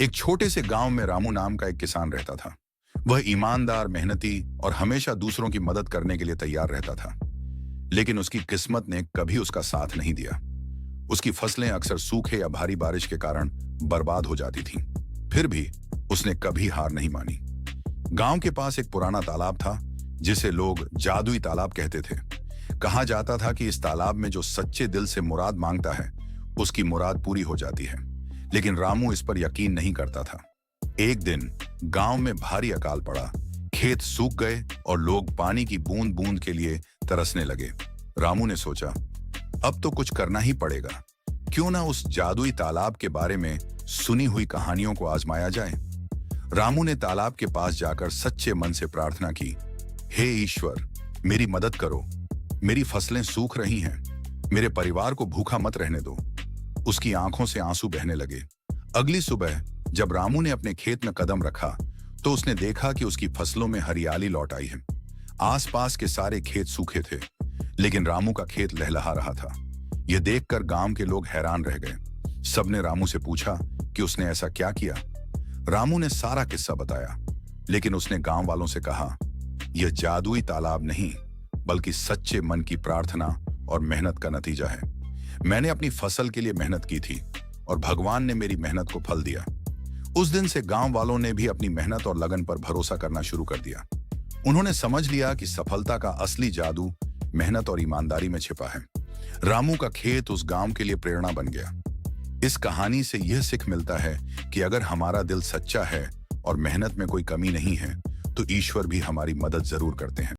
एक छोटे से गांव में रामू नाम का एक किसान रहता था। वह ईमानदार, मेहनती और हमेशा दूसरों की मदद करने के लिए तैयार रहता था। लेकिन उसकी किस्मत ने कभी उसका साथ नहीं दिया। उसकी फसलें अक्सर सूखे या भारी बारिश के कारण बर्बाद हो जाती थीं। फिर भी उसने कभी हार नहीं मानी। गांव के पास एक पुराना तालाब था, जिसे लोग जादुई तालाब कहते थे। कहा जाता था कि इस तालाब में जो सच्चे दिल से मुराद मांगता है, उसकी मुराद पूरी हो जाती है। लेकिन रामू इस पर यकीन नहीं करता था। एक दिन गांव में भारी अकाल पड़ा। खेत सूख गए और लोग पानी की बूंद बूंद के लिए तरसने लगे। रामू ने सोचा, अब तो कुछ करना ही पड़ेगा। क्यों ना उस जादुई तालाब के बारे में सुनी हुई कहानियों को आजमाया जाए। रामू ने तालाब के पास जाकर सच्चे मन से प्रार्थना की, हे ईश्वर, मेरी मदद करो। मेरी फसलें सूख रही हैं। मेरे परिवार को भूखा मत रहने दो। उसकी आंखों से आंसू बहने लगे। अगली सुबह जब रामू ने अपने खेत में कदम रखा, तो उसने देखा कि उसकी फसलों में हरियाली लौट आई है। आसपास के सारे खेत सूखे थे, लेकिन रामू का खेत लहलहा रहा था। यह देखकर गांव के लोग हैरान रह गए। सबने रामू से पूछा कि उसने ऐसा क्या किया। रामू ने सारा किस्सा बताया, लेकिन उसने गांव वालों से कहा, यह जादुई तालाब नहीं, बल्कि सच्चे मन की प्रार्थना और मेहनत का नतीजा है। मैंने अपनी फसल के लिए मेहनत की थी और भगवान ने मेरी मेहनत को फल दिया। उस दिन से गांव वालों ने भी अपनी मेहनत और लगन पर भरोसा करना शुरू कर दिया। उन्होंने समझ लिया कि सफलता का असली जादू मेहनत और ईमानदारी में छिपा है। रामू का खेत उस गांव के लिए प्रेरणा बन गया। इस कहानी से यह सीख मिलता है कि अगर हमारा दिल सच्चा है और मेहनत में कोई कमी नहीं है, तो ईश्वर भी हमारी मदद जरूर करते हैं।